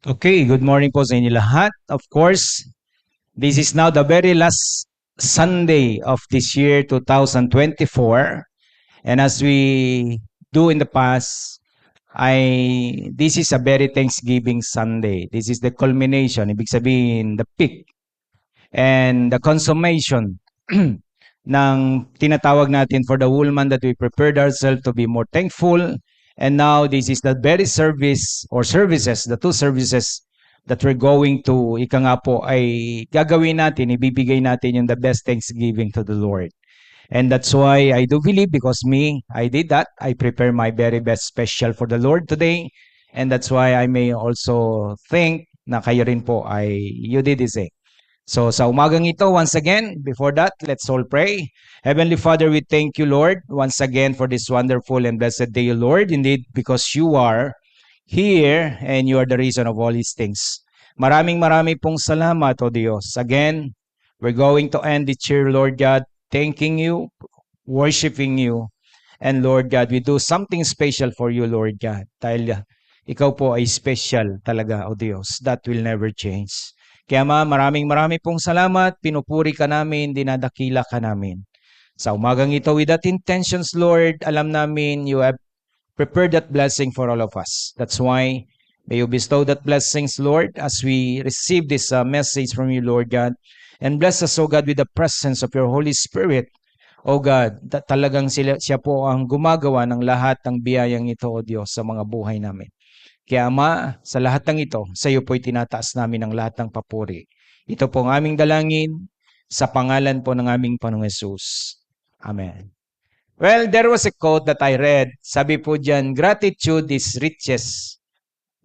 Okay, good morning po sa inyo lahat. Of course, this is now the very last Sunday of this year 2024. And as we do in the past, this is a very Thanksgiving Sunday. This is the culmination, ibig sabihin, the peak and the consummation ng tinatawag natin for the whole month that we prepared ourselves to be more thankful. And now this is the very service or services, the two services that we're going to, ika nga po, ay gagawin natin, ibibigay natin yung the best thanksgiving to the Lord. And that's why I do believe, because I did that. I prepare my very best special for the Lord today. And that's why I may also think na kayo rin po ay you did the same. So sa umagang ito, once again, before that, let's all pray. Heavenly Father, we thank you, Lord, once again for this wonderful and blessed day, Lord, indeed, because you are here and you are the reason of all these things. Maraming pong salamat, O Diyos. Again, we're going to end this year, Lord God, thanking you, worshiping you, and Lord God, we do something special for you, Lord God. Dahil ikaw po ay special talaga, O Diyos. That will never change. Kaya maraming pong salamat, pinupuri ka namin, dinadakila ka namin. Sa umagang ito, with that intentions, Lord, alam namin you have prepared that blessing for all of us. That's why may you bestow that blessings, Lord, as we receive this message from you, Lord God. And bless us, O God, with the presence of your Holy Spirit. O God, talagang siya po ang gumagawa ng lahat ng biyayang ito, O Diyos, sa mga buhay namin. Kaya Ama, sa lahat ng ito, sa iyo po'y tinataas namin ang lahat ng papuri. Ito po ang aming dalangin sa pangalan po ng aming Panginoong Hesus. Amen. Well, there was a quote that I read. Sabi po dyan, gratitude is riches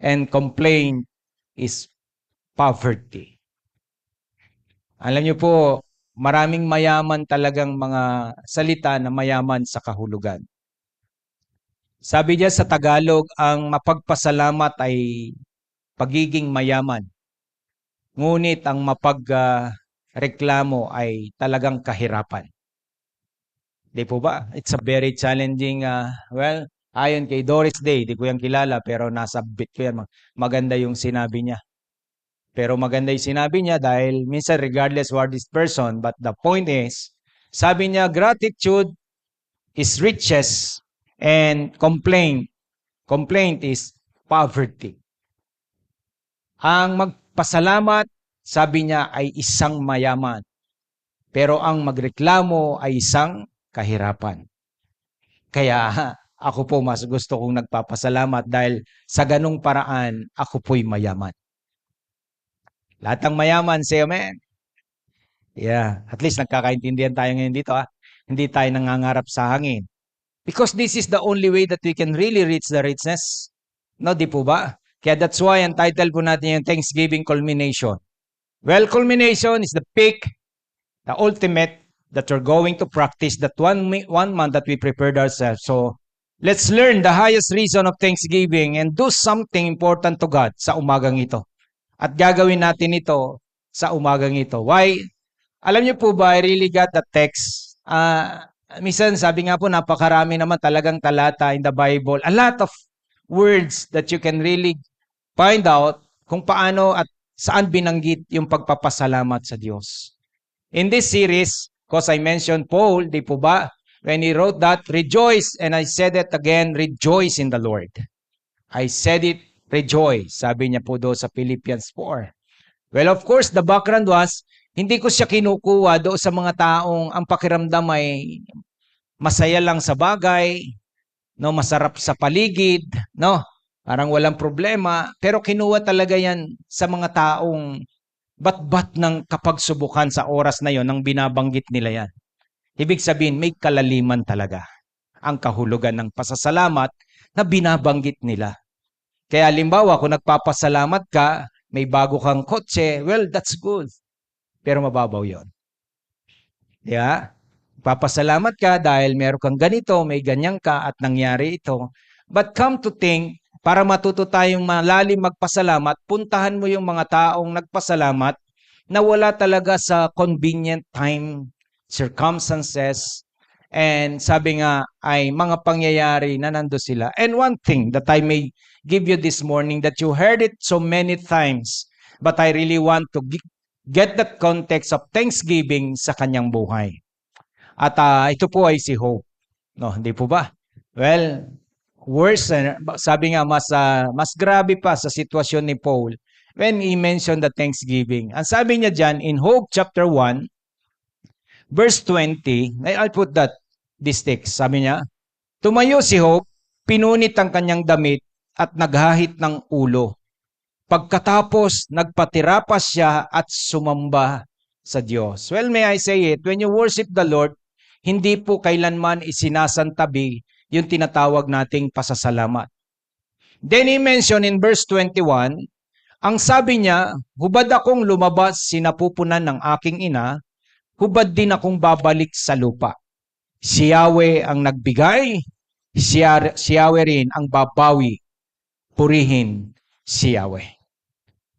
and complaint is poverty. Alam niyo po, maraming mayaman talagang mga salita na mayaman sa kahulugan. Sabi niya sa Tagalog, ang mapagpasalamat ay pagiging mayaman. Ngunit ang mapagreklamo ay talagang kahirapan. Di po ba? It's a very challenging, ayon kay Doris Day, di ko yan kilala, pero nasa bit ko yan. Maganda yung sinabi niya. Pero maganda yung sinabi niya dahil minsan regardless what this person, but the point is, sabi niya, gratitude is riches and complaint is poverty. Ang magpasalamat, sabi niya, ay isang mayaman. Pero ang magreklamo ay isang kahirapan. Kaya ako po mas gusto kong nagpapasalamat dahil sa ganung paraan, ako po'y mayaman. Lahat ng mayaman, say amen. Yeah, at least nagkakaintindihan tayo ngayon dito. Hindi tayo nangangarap sa hangin. Because this is the only way that we can really reach the richness. No, di po ba? Kaya that's why ang title po natin yung Thanksgiving Culmination. Well, culmination is the peak, the ultimate that we're going to practice that one month that we prepared ourselves. So, let's learn the highest reason of Thanksgiving and do something important to God sa umagang ito. At gagawin natin ito sa umagang ito. Why? Alam niyo po ba, I really got the text. Minsan sabi nga po, napakarami naman talagang talata in the Bible. A lot of words that you can really find out kung paano at saan binanggit yung pagpapasalamat sa Diyos. In this series, because I mentioned Paul, di po ba? When he wrote that, rejoice, and I said it again, rejoice in the Lord. I said it, rejoice. Sabi niya po doon sa Philippians 4. Well, of course, the background was, hindi ko siya kinukuha doon sa mga taong ang pakiramdam ay masaya lang sa bagay, no, masarap sa paligid, no? Parang walang problema, pero kinuha talaga yan sa mga taong bat-bat ng kapagsubukan sa oras na yon nang binabanggit nila yan. Ibig sabihin, may kalaliman talaga ang kahulugan ng pasasalamat na binabanggit nila. Kaya halimbawa, kung nagpapasalamat ka, may bago kang kotse, well, that's good. Pero mababaw yon. Yeah? Papasalamat ka dahil meron kang ganito, may ganyan ka at nangyari ito. But come to think, para matuto tayong malalim magpasalamat, puntahan mo yung mga taong nagpasalamat na wala talaga sa convenient time, circumstances, And sabi nga ay mga pangyayari na nando sila. And one thing that I may give you this morning that you heard it so many times, but I really want to get the context of Thanksgiving sa kanyang buhay. At ito po ay si Hope. No, hindi po ba? Well, worse, sabi nga mas grabe pa sa sitwasyon ni Paul when he mentioned the Thanksgiving. Ang sabi niya diyan in Hope chapter 1, verse 20, I'll put this text. Sabi niya, tumayo si Hope, pinunit ang kanyang damit at naghahit ng ulo. Pagkatapos, nagpatirapas siya at sumamba sa Diyos. Well, may I say it, when you worship the Lord, hindi po kailanman isinasantabi yung tinatawag nating pasasalamat. Then he mentioned in verse 21, ang sabi niya, hubad akong lumabas sinapupunan ng aking ina, hubad din akong babalik sa lupa. Si Yahweh ang nagbigay, si Yahweh rin ang babawi. Purihin si Yahweh.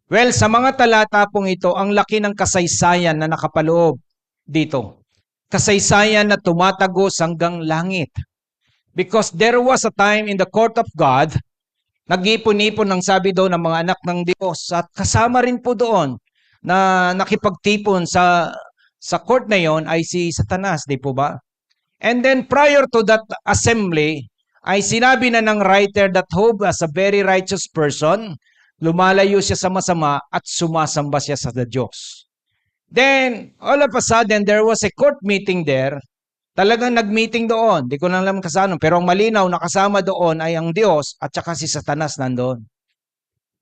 Well, sa mga talata pong ito, ang laki ng kasaysayan na nakapaloob dito. Kasaysayan na tumatagos hanggang langit. Because there was a time in the court of God, nag-ipon-ipon ng sabi doon ng mga anak ng Diyos at kasama rin po doon na nakipagtipon sa court na yon ay si Satanas, di po ba? And then prior to that assembly, ay sinabi na ng writer that Job as a very righteous person, lumalayo siya sa masama at sumasamba siya sa Diyos. Then, all of a sudden, there was a court meeting there. Talagang nag-meeting doon. Di ko lang alam kasano. Pero ang malinaw na kasama doon ay ang Diyos at saka si Satanas nandoon.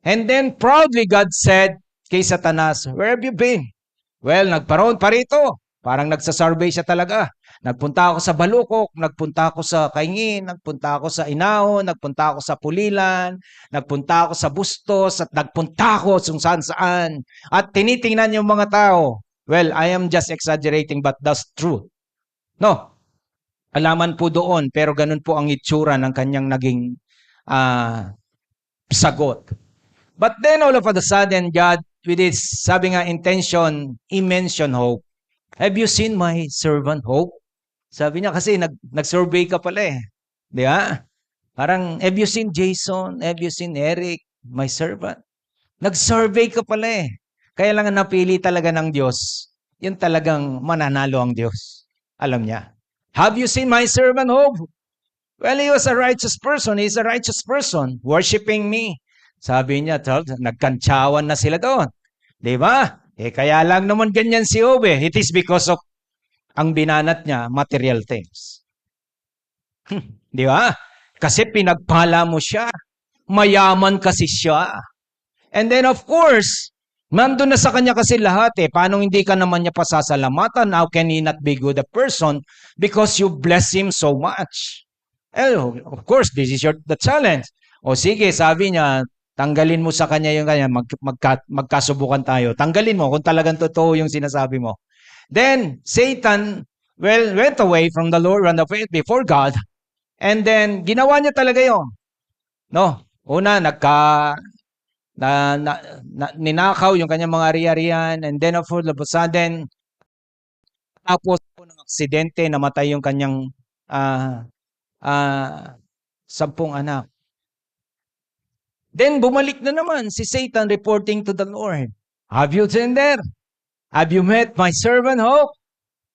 And then, proudly, God said kay Satanas, where have you been? Well, nagparoon pa rito. Parang nagsasurvey siya talaga. Nagpunta ako sa Balukok, nagpunta ako sa Kaingin, nagpunta ako sa Inao, nagpunta ako sa Pulilan, nagpunta ako sa Bustos, at nagpunta ako kung saan-saan. At tinitingnan yung mga tao. Well, I am just exaggerating but that's true. No, alaman po doon, pero ganun po ang itsura ng kanyang naging sagot. But then all of a sudden, God, with his, sabi nga, intention, he mentioned Hope. Have you seen my servant Hope? Sabi niya kasi nag-survey ka pala eh. Di ba? Parang, have you seen Jason? Have you seen Eric? My servant? Nag-survey ka pala eh. Kaya lang napili talaga ng Diyos. Yun talagang mananalo ang Diyos. Alam niya. Have you seen my servant Job? Well, he was a righteous person. He's a righteous person. Worshipping me. Sabi niya, nagkantsawan na sila doon. Di ba? Kaya lang naman ganyan si Job eh. It is because of ang binanat niya, material things. Di ba? Kasi pinagpala mo siya. Mayaman kasi siya. And then of course, nandun na sa kanya kasi lahat eh. Paano hindi ka naman niya pasasalamatan? How can he not be good a person? Because you bless him so much. Of course, this is the challenge. O sige, sabi niya, tanggalin mo sa kanya yung kanya, magkasubukan tayo. Tanggalin mo kung talagang totoo yung sinasabi mo. Then, Satan, went away from the Lord, ran away before God, and then, ginawa niya talaga yun. No? Una, ninakaw yung kanyang mga ari-arian, and then, of course, sudden, tapos po ng aksidente, namatay yung kanyang 10 anak. Then, bumalik na naman si Satan reporting to the Lord. Have you been there? Have you met my servant Hope?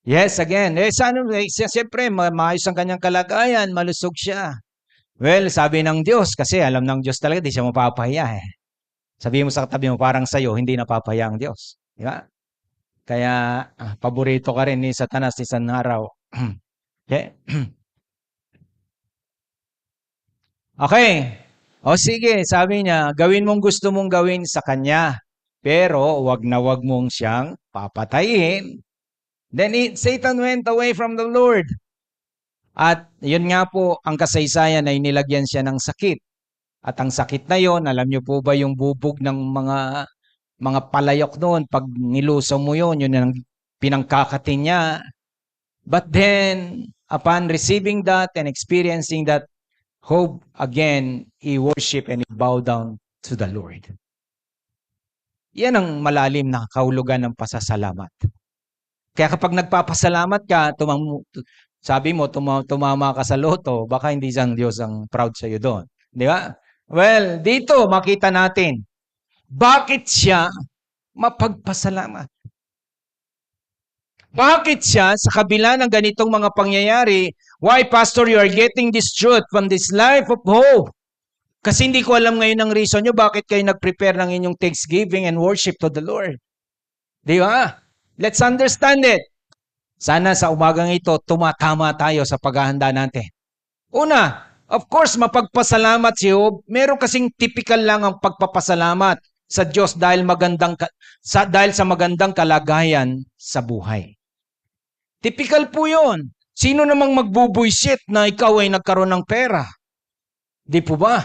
Yes, again. Siyempre, maayos ang kanyang kalagayan, malusog siya. Well, sabi ng Diyos, kasi alam ng Diyos talaga, di siya mapapahiya eh. Sabi mo sa katabi mo, parang sa'yo, hindi napapahiya ang Diyos. Di ba? Kaya, paborito ka rin ni Satanas isang araw. Okay? Okay. O sige, sabi niya, gawin mong gusto mong gawin sa kanya. Pero wag na wag mong siyang papatayin. Then Satan went away from the Lord. At yun nga po, ang kasaysayan ay nilagyan siya ng sakit. At ang sakit na yon, alam niyo po ba yung bubog ng mga palayok noon, pag nilusaw mo yun ang pinangkakatin niya. But then, upon receiving that and experiencing that, Job, again, he worship and he bow down to the Lord. Yan ang malalim na kahulugan ng pasasalamat. Kaya kapag nagpapasalamat ka, Sabi mo, tumama ka sa loto, baka hindi sang Diyos ang proud sa iyo doon. Di ba? Well, dito makita natin, bakit siya mapagpasalamat? Bakit siya, sa kabila ng ganitong mga pangyayari, why, Pastor, you are getting this truth from this life of hope? Kasi hindi ko alam ngayon ang reason nyo bakit kayo nag-prepare ng inyong thanksgiving and worship to the Lord. Di ba? Let's understand it. Sana sa umagang ito, tumatama tayo sa paghahanda natin. Una, of course, mapagpasalamat si Job. Meron kasing typical lang ang pagpapasalamat sa Diyos dahil sa magandang kalagayan sa buhay. Typical po yun. Sino namang magbubuisit na ikaw ay nagkaroon ng pera? Di po ba?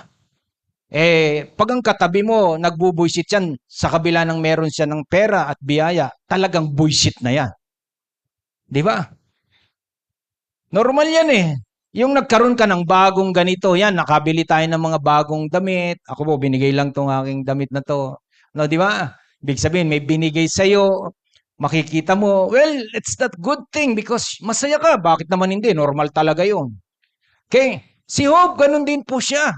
Pag ang katabi mo, nagbubuisit yan, sa kabila ng meron siya ng pera at biyaya, talagang buisit na yan. Di ba? Normal yan eh. Yung nagkaroon ka ng bagong ganito, yan, nakabili tayo ng mga bagong damit. Ako po, binigay lang tong aking damit na to. No, di ba? Ibig sabihin, may binigay sa'yo, makikita mo, well, it's that good thing because masaya ka. Bakit naman hindi? Normal talaga yun. Okay? Si Job, ganun din po siya.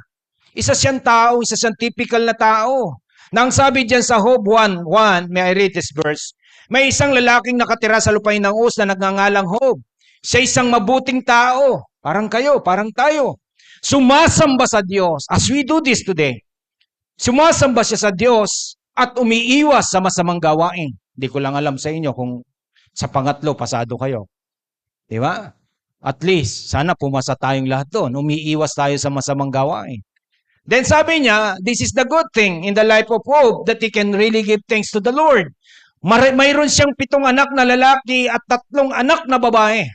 Isa siyang tao, isa siyang typical na tao. Nang sabi diyan sa Job 1:1, may I read this verse, may isang lalaking nakatira sa lupain ng Uz na nagngangalang Job. Siya isang mabuting tao. Parang kayo, parang tayo. Sumasamba sa Diyos, as we do this today. Sumasamba siya sa Diyos at umiiwas sa masamang gawain. Hindi ko lang alam sa inyo kung sa pangatlo, pasado kayo. Di ba? At least, sana pumasa tayong lahat doon. Umiiwas tayo sa masamang gawain. Then sabi niya, this is the good thing in the life of Job that he can really give thanks to the Lord. Mayroon siyang 7 anak na lalaki at 3 anak na babae.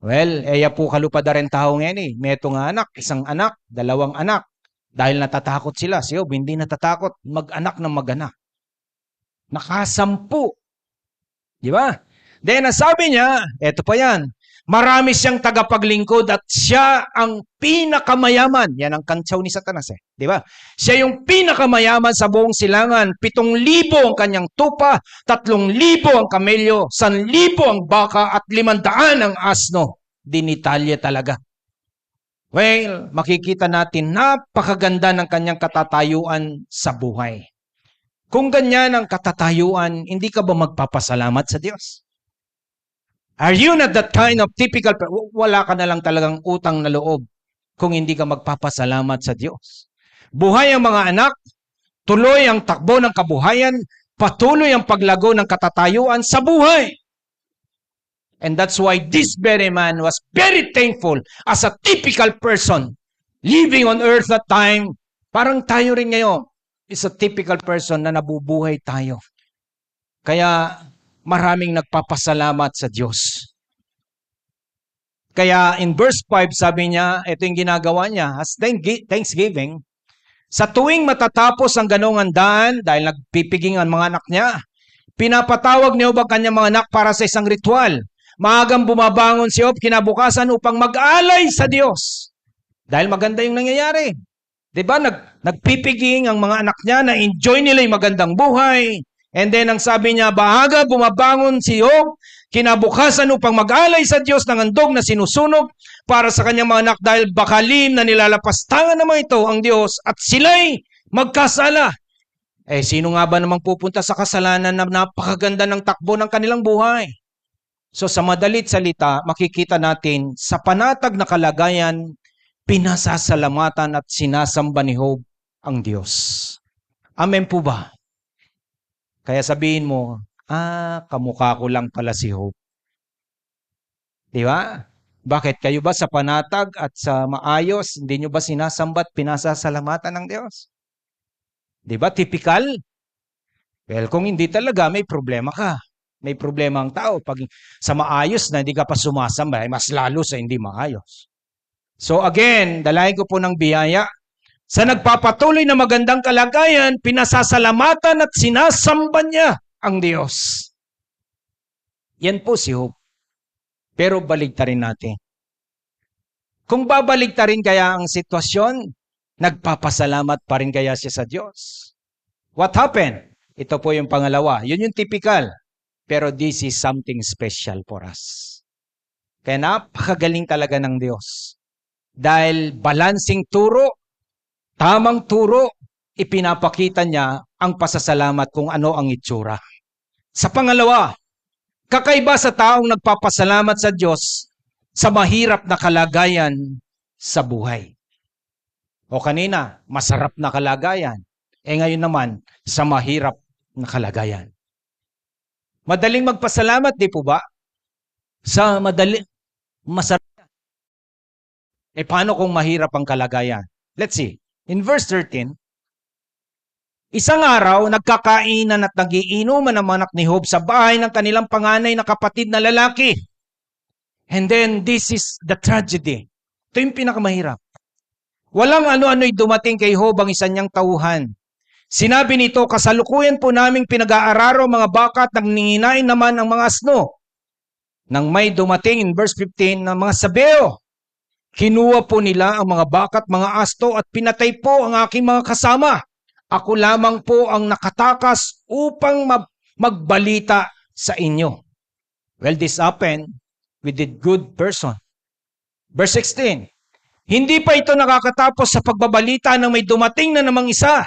Well, po kalupada rin tao ngayon eh. May nga anak, 1 anak, 2 anak. Dahil natatakot sila. Si Job, hindi natatakot. Mag-anak ng mag-anak. Nakasampu. Di ba? Then, sabi niya, eto pa yan, marami siyang tagapaglingkod at siya ang pinakamayaman. Yan ang kantsaw ni Satanas eh. Di ba? Siya yung pinakamayaman sa buong silangan. 7,000 ang kanyang tupa, 3,000 ang kamelyo, 1,000 ang baka at 500 ang asno. Dinitalye talaga. Well, makikita natin napakaganda ng kanyang katatayuan sa buhay. Kung ganyan ang katatayuan, hindi ka ba magpapasalamat sa Diyos? Are you not that kind of typical, wala ka na lang talagang utang na loob kung hindi ka magpapasalamat sa Diyos. Buhay ang mga anak, tuloy ang takbo ng kabuhayan, patuloy ang paglago ng katatayuan sa buhay. And that's why this very man was very thankful as a typical person living on earth that time. Parang tayo rin ngayon is a typical person na nabubuhay tayo. Kaya maraming nagpapasalamat sa Diyos. Kaya in verse 5 sabi niya, ito yung ginagawa niya as thanksgiving. Sa tuwing matatapos ang ganong handaan, dahil nagpipiging ang mga anak niya, pinapatawag niya ang kanyang mga anak para sa isang ritual. Maagang bumabangon si Job kinabukasan upang mag-alay sa Diyos. Dahil maganda yung nangyayari. Diba? Nagpipiging ang mga anak niya na enjoy nila yung magandang buhay. And then ang sabi niya, maaga bumabangon si Job kinabukasan upang mag-alay sa Diyos ng handog na sinusunog para sa kanyang mga anak dahil bakalim na nilalapastangan naman ito ang Diyos at sila'y magkasala. Sino nga ba namang pupunta sa kasalanan na napakaganda ng takbo ng kanilang buhay? So sa madalit salita, makikita natin sa panatag na kalagayan, pinasasalamatan at sinasamba ni Job ang Diyos. Amen po ba? Kaya sabihin mo, kamukha ko lang pala si Job. Di ba? Bakit? Kayo ba sa panatag at sa maayos, hindi nyo ba sinasambat, pinasasalamatan ng Diyos? Di ba? Typical? Well, kung hindi talaga, may problema ka. May problema ang tao. Pag sa maayos na hindi ka pa sumasamba, mas lalo sa hindi maayos. So again, dalayan ko po ng biyaya. Sa nagpapatuloy na magandang kalagayan, pinasasalamatan at sinasamba niya ang Diyos. Yan po si Job. Pero baligtarin natin. Kung babaligtarin kaya ang sitwasyon, nagpapasalamat pa rin kaya siya sa Diyos. What happened? Ito po yung pangalawa. Yun yung typical. Pero this is something special for us. Kaya napakagaling talaga ng Diyos. Dahil balancing turo, tamang turo, ipinapakita niya ang pasasalamat kung ano ang itsura. Sa pangalawa, kakaiba sa taong nagpapasalamat sa Diyos sa mahirap na kalagayan sa buhay. O kanina, masarap na kalagayan. Ngayon naman, sa mahirap na kalagayan. Madaling magpasalamat, di po ba? Sa masarap. Paano kung mahirap ang kalagayan? Let's see. In verse 13, isang araw, nagkakainan at nagiinuman ang anak ni Job sa bahay ng kanilang panganay na kapatid na lalaki. And then, this is the tragedy. Ito yung pinakamahirap. Walang ano-ano'y dumating kay Job ang isa niyang tauhan. Sinabi nito, kasalukuyan po naming pinag-aararo mga baka at nanginginain naman ang mga asno. Nang may dumating in verse 15 ng mga sabeo, kinuha po nila ang mga baka at mga asto at pinatay po ang aking mga kasama. Ako lamang po ang nakatakas upang magbalita sa inyo. Well, this happened with the good person. Verse 16, hindi pa ito nakakatapos sa pagbabalita ng may dumating na namang isa.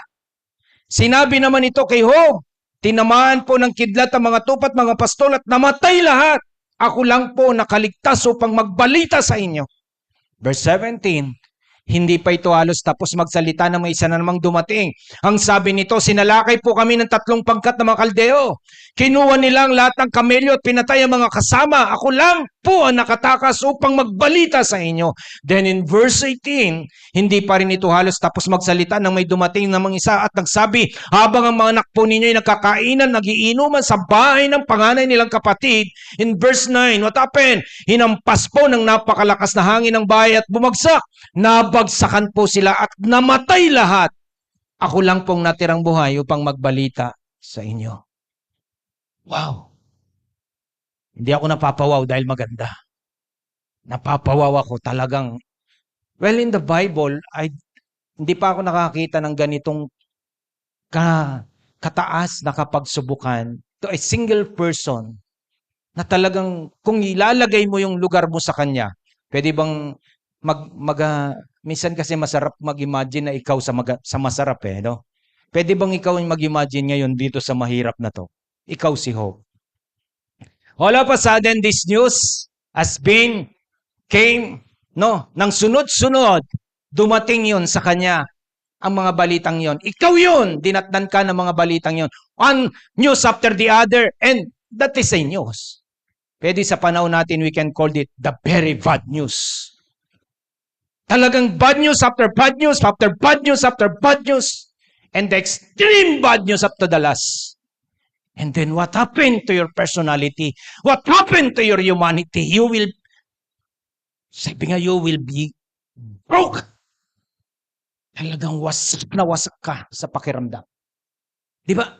Sinabi naman ito kay Job, tinamaan po ng kidlat ang mga tupat, mga pastol at namatay lahat. Ako lang po nakaligtas upang magbalita sa inyo. Verse 17, hindi pa ito halos tapos magsalita ng may isa na namang dumating. Ang sabi nito, sinalakay po kami ng 3 pangkat na mga kaldeo. Kinuha nila ang lahat ng kamelyo at pinatay ang mga kasama. Ako lang po ang nakatakas upang magbalita sa inyo. Then in verse 18, hindi pa rin ito halos tapos magsalita ng may dumating na mga isa at nagsabi, habang ang mga anak po ninyo ay nakakainan, nagiinuman sa bahay ng panganay nilang kapatid. In verse 9, what happened? Hinampas po ng napakalakas na hangin ng bahay at bumagsak. Nabagsakan po sila at namatay lahat. Ako lang pong natirang buhay upang magbalita sa inyo. Wow! Hindi ako napapawaw dahil maganda. Napapawaw ako talagang. Well, in the Bible, hindi pa ako nakakita ng ganitong kataas na kapagsubukan to a single person na talagang kung ilalagay mo yung lugar mo sa kanya, pwede bang minsan kasi masarap mag-imagine na ikaw sa masarap no? Pwede bang ikaw yung mag-imagine ngayon dito sa mahirap na to? Ikaw si Job. All of a sudden, this news came, nang sunod-sunod, dumating yun sa kanya, ang mga balitang yon. Ikaw yun, dinatnan ka ng mga balitang yon. One news after the other, and that is a news. Pwede sa panahon natin, we can call it the very bad news. Talagang bad news after bad news, after bad news, after bad news, and the extreme bad news up to the last. And then what happened to your personality? What happened to your humanity? You will be broke. Talagang wasak na wasak ka sa pakiramdam. Di ba?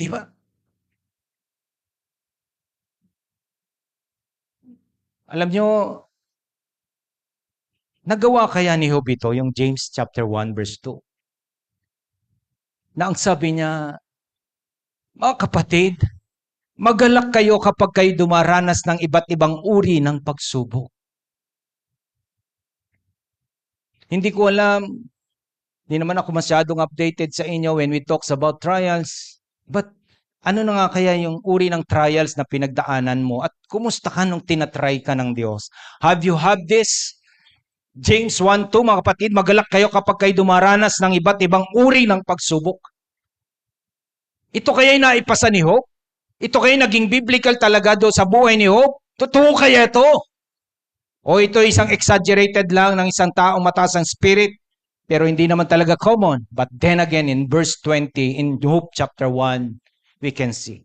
Di ba? Alam nyo, nagawa kaya ni Job ito, yung James chapter 1 verse 2? Na ang sabi niya, mga kapatid, magalak kayo kapag kayo dumaranas ng iba't ibang uri ng pagsubok. Hindi ko alam, hindi naman ako masyadong updated sa inyo when we talks about trials, but ano na nga kaya yung uri ng trials na pinagdaanan mo at kumusta ka nung tinatry ka ng Diyos? Have you had this? James 1:2, mga kapatid, magalak kayo kapag kayo dumaranas ng iba't ibang uri ng pagsubok. Ito kaya'y naipasa ni Job? Ito kaya'y naging biblical talaga do sa buhay ni Job? Totoo kaya ito? O ito isang exaggerated lang ng isang taong mataas ang spirit, pero hindi naman talaga common. But then again, in verse 20, in Job chapter 1, we can see.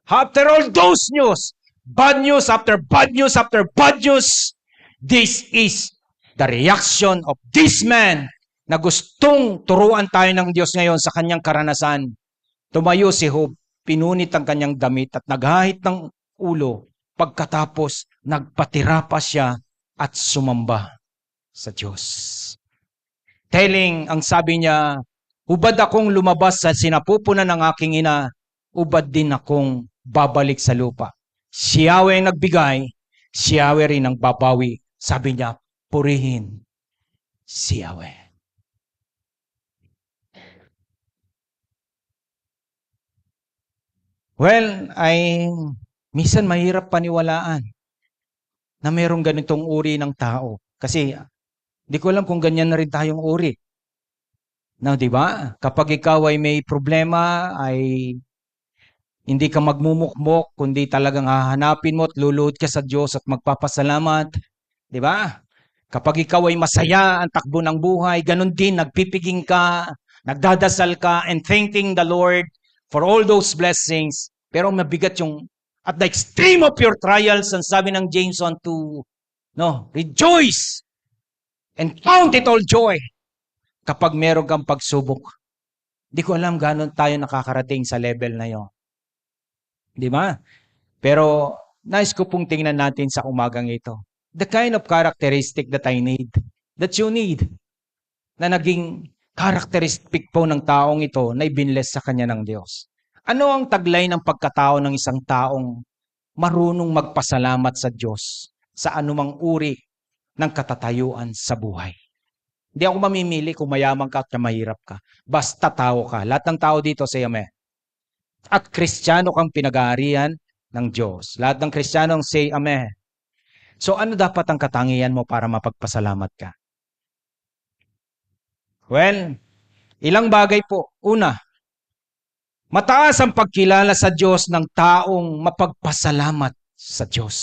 After all those news, bad news after bad news after bad news, this is the reaction of this man na gustong turuan tayo ng Diyos ngayon sa kanyang karanasan. Tumayo si Job, pinunit ang kanyang damit at naghahit ng ulo. Pagkatapos, nagpatira pa siya at sumamba sa Diyos. Telling, ang sabi niya, ubad akong lumabas sa sinapupunan ng aking ina, ubad din akong babalik sa lupa. Si Yahweh ang nagbigay, si Yahweh rin ang babawi. Sabi niya, purihin si Yahweh. Well, minsan mahirap paniwalaan na mayroong ganitong uri ng tao. Kasi, di ko alam kung ganyan na rin tayong uri. No, di ba? Kapag ikaw ay may problema, ay hindi ka magmumukmok, kundi talagang hahanapin mo at luluhod ka sa Diyos at magpapasalamat. Di ba? Kapag ikaw ay masaya ang takbo ng buhay, ganun din, nagpipiging ka, nagdadasal ka, and thanking the Lord for all those blessings. Pero mabigat yung, at the extreme of your trials, ang sabi ng James 1:2, no, rejoice and count it all joy kapag meron kang pagsubok. Di ko alam gano'n tayo nakakarating sa level na yon. Di ba? Pero nais ko pong tingnan natin sa umagang ito. The kind of characteristic that I need, that you need, na naging characteristic po ng taong ito na ibinless sa kanya ng Diyos. Ano ang taglay ng pagkatao ng isang taong marunong magpasalamat sa Diyos sa anumang uri ng katatayuan sa buhay? Hindi ako mamimili kung mayaman ka at mahirap ka. Basta tao ka. Lahat ng tao dito, say amen. At Kristiyano kang pinag-aarian ng Diyos. Lahat ng Kristiyano say amen. So ano dapat ang katangian mo para mapagpasalamat ka? Well, ilang bagay po. Una, mataas ang pagkilala sa Diyos ng taong mapagpasalamat sa Diyos.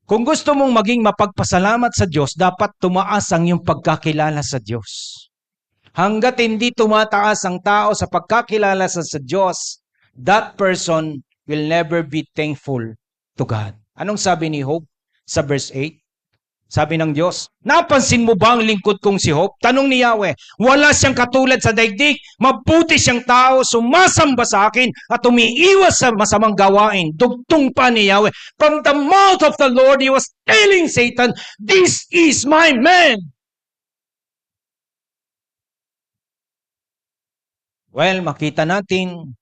Kung gusto mong maging mapagpasalamat sa Diyos, dapat tumaas ang iyong pagkakilala sa Diyos. Hanggat hindi tumataas ang tao sa pagkakilala sa Diyos, that person will never be thankful to God. Anong sabi ni Job sa verse 8? Sabi ng Diyos, napansin mo ba ang lingkod kong si Job? Tanong ni Yahweh, wala siyang katulad sa daigdig, mabuti siyang tao, sumasamba sa akin at umiiwas sa masamang gawain. Dugtong pa ni Yahweh, from the mouth of the Lord, he was telling Satan, this is my man. Well, makita natin,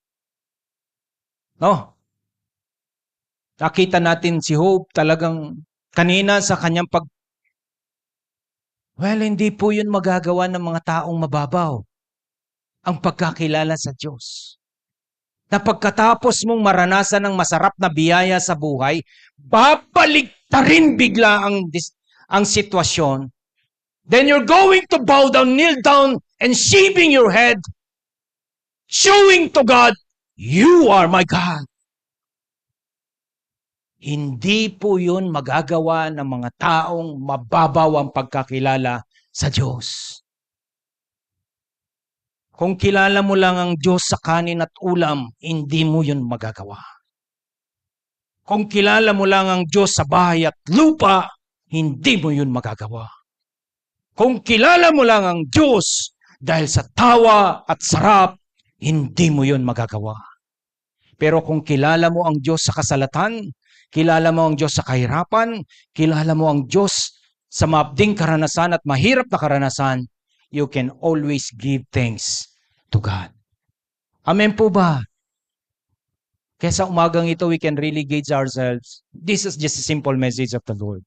nakita natin si Job talagang kanina sa kanyang hindi po yun magagawa ng mga taong mababaw. Ang pagkakilala sa Diyos. Na pagkatapos mong maranasan ng masarap na biyaya sa buhay, babalik ta rin bigla ang sitwasyon. Then you're going to bow down, kneel down, and shaving your head, showing to God, you are my God. Hindi po yun magagawa ng mga taong mababaw ang pagkakilala sa Diyos. Kung kilala mo lang ang Diyos sa kanin at ulam, hindi mo yun magagawa. Kung kilala mo lang ang Diyos sa bahay at lupa, hindi mo yun magagawa. Kung kilala mo lang ang Diyos dahil sa tawa at sarap, hindi mo yun magagawa. Pero kung kilala mo ang Diyos sa kasalatan, kilala mo ang Diyos sa kahirapan, kilala mo ang Diyos sa maabding karanasan at mahirap na karanasan, you can always give thanks to God. Amen po ba? Kaya sa umagang ito, we can really gauge ourselves. This is just a simple message of the Lord.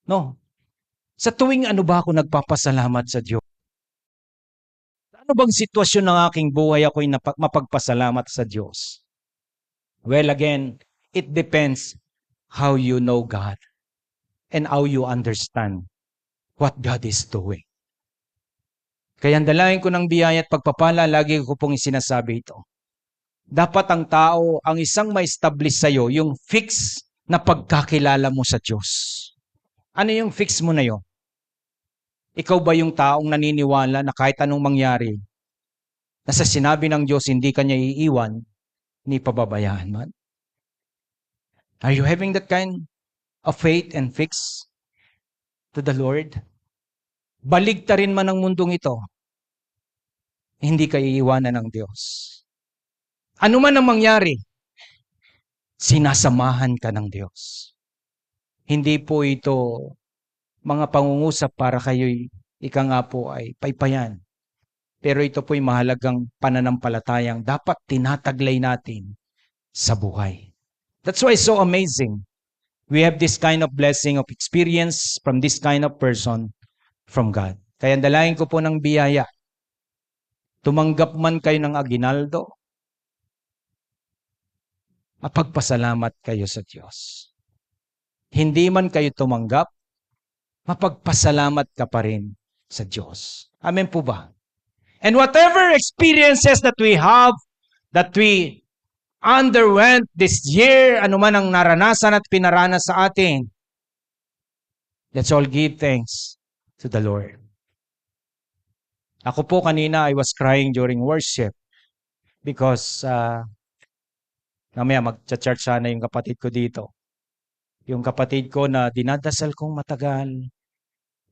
No. Sa tuwing ano ba ako nagpapasalamat sa Diyos? Ano bang sitwasyon ng aking buhay ako'y mapagpasalamat sa Diyos? Well, again, it depends how you know God and how you understand what God is doing. Kaya ang dalangin ko ng biyaya at pagpapala, lagi ko pong sinasabi ito. Dapat ang tao, ang isang ma-establish sa'yo, yung fix na pagkakilala mo sa Diyos. Ano yung fix mo na yun? Ikaw ba yung taong naniniwala na kahit anong mangyari, na sa sinabi ng Diyos, hindi ka niya iiwan, ni pababayaan man? Are you having that kind of faith and fix to the Lord? Baligtarin man ang mundong ito, hindi ka iiwanan ng Diyos. Ano man ang mangyari, sinasamahan ka ng Diyos. Hindi po ito mga pangungusap para kayo'y ika nga po ay paypayan. Pero ito po'y mahalagang pananampalatayang dapat tinataglay natin sa buhay. That's why it's so amazing. We have this kind of blessing of experience from this kind of person from God. Kaya dalangin ko po ng biyaya. Tumanggap man kayo ng aginaldo, mapagpasalamat kayo sa Diyos. Hindi man kayo tumanggap, mapagpasalamat ka pa rin sa Diyos. Amen po ba? And whatever experiences that we have, that we underwent this year, anuman ang naranasan at pinaranas sa atin, let's all give thanks to the Lord. Ako po kanina, I was crying during worship because mamaya mag-church sana yung kapatid ko dito. Yung kapatid ko na dinadasal kong matagal,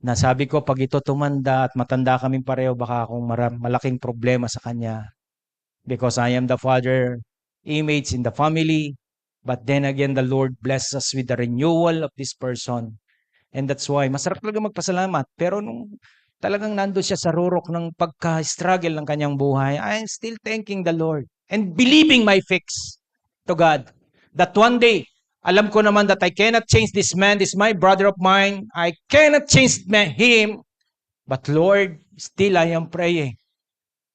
na sabi ko pag ito tumanda at matanda kaming pareho, baka akong malaking problema sa kanya. Because I am the father image in the family, but then again, the Lord bless us with the renewal of this person. And that's why, masarap talaga magpasalamat. Pero nung talagang nandun siya sa rurok ng pagka-struggle ng kanyang buhay, I'm still thanking the Lord and believing my fix to God. That one day, alam ko naman that I cannot change this man, this my brother of mine. I cannot change him. But Lord, still I am praying.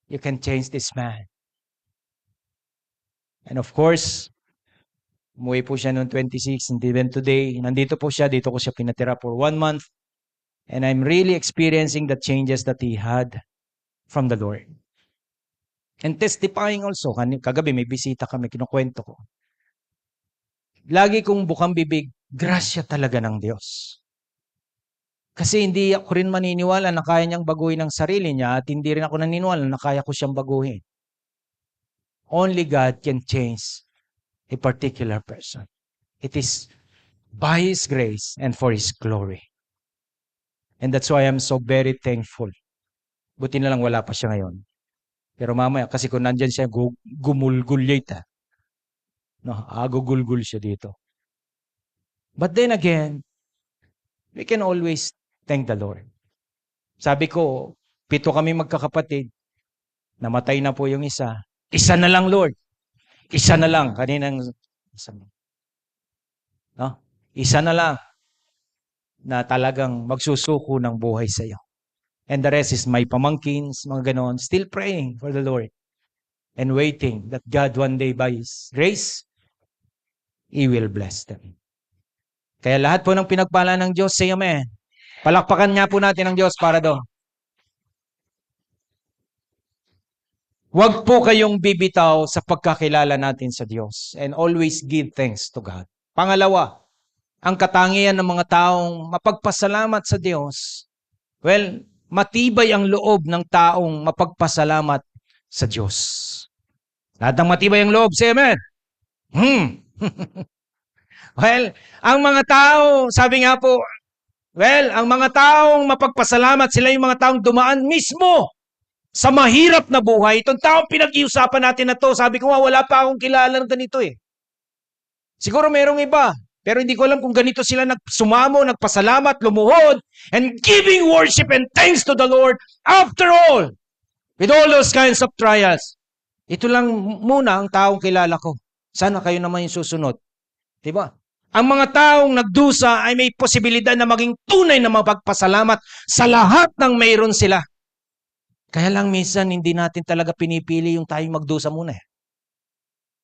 You can change this man. And of course, umuwi po siya noong 26, and even today, nandito po siya, dito ko siya pinatira for 1 month. And I'm really experiencing the changes that he had from the Lord. And testifying also, kagabi may bisita kami, kinukwento ko. Lagi kong bukang bibig, grasya talaga ng Diyos. Kasi hindi ako rin maniniwala na kaya niyang baguhin ang sarili niya at hindi rin ako naniniwala na kaya ko siyang baguhin. Only God can change a particular person. It is by His grace and for His glory. And that's why I'm so very thankful. Buti na lang wala pa siya ngayon. Pero mamaya, kasi kung nandyan siya, gumulgulyate. No, agugulgul siya dito. But then again, we can always thank the Lord. Sabi ko, 7 kami magkakapatid. Namatay na po yung isa. Isa na lang, Lord. Isa na lang. Kaninang isa. No? Isa na lang na talagang magsusuko ng buhay sa iyo. And the rest is my pamangkins, mga ganon, still praying for the Lord and waiting that God one day by His grace, He will bless them. Kaya lahat po ng pinagpala ng Diyos, say amen. Palakpakan nga po natin ang Diyos para doon. Huwag po kayong bibitaw sa pagkakilala natin sa Diyos and always give thanks to God. Pangalawa, ang katangian ng mga taong mapagpasalamat sa Diyos, well, matibay ang loob ng taong mapagpasalamat sa Diyos. Lahat ng matibay ang loob, say amen. Well, ang mga tao, sabi nga po, ang mga taong mapagpasalamat, sila yung mga taong dumaan mismo sa mahirap na buhay. Itong taong pinag-iusapan natin na to, sabi ko nga, wala pa akong kilala ng ganito eh. Siguro merong iba, pero hindi ko alam kung ganito sila nagsumamo, nagpasalamat, lumuhod, and giving worship and thanks to the Lord after all, with all those kinds of trials. Ito lang muna ang taong kilala ko. Sana kayo naman yung susunod. Diba? Ang mga taong nagdusa ay may posibilidad na maging tunay na mapagpasalamat sa lahat ng mayroon sila. Kaya lang minsan hindi natin talaga pinipili yung tayong magdusa muna eh.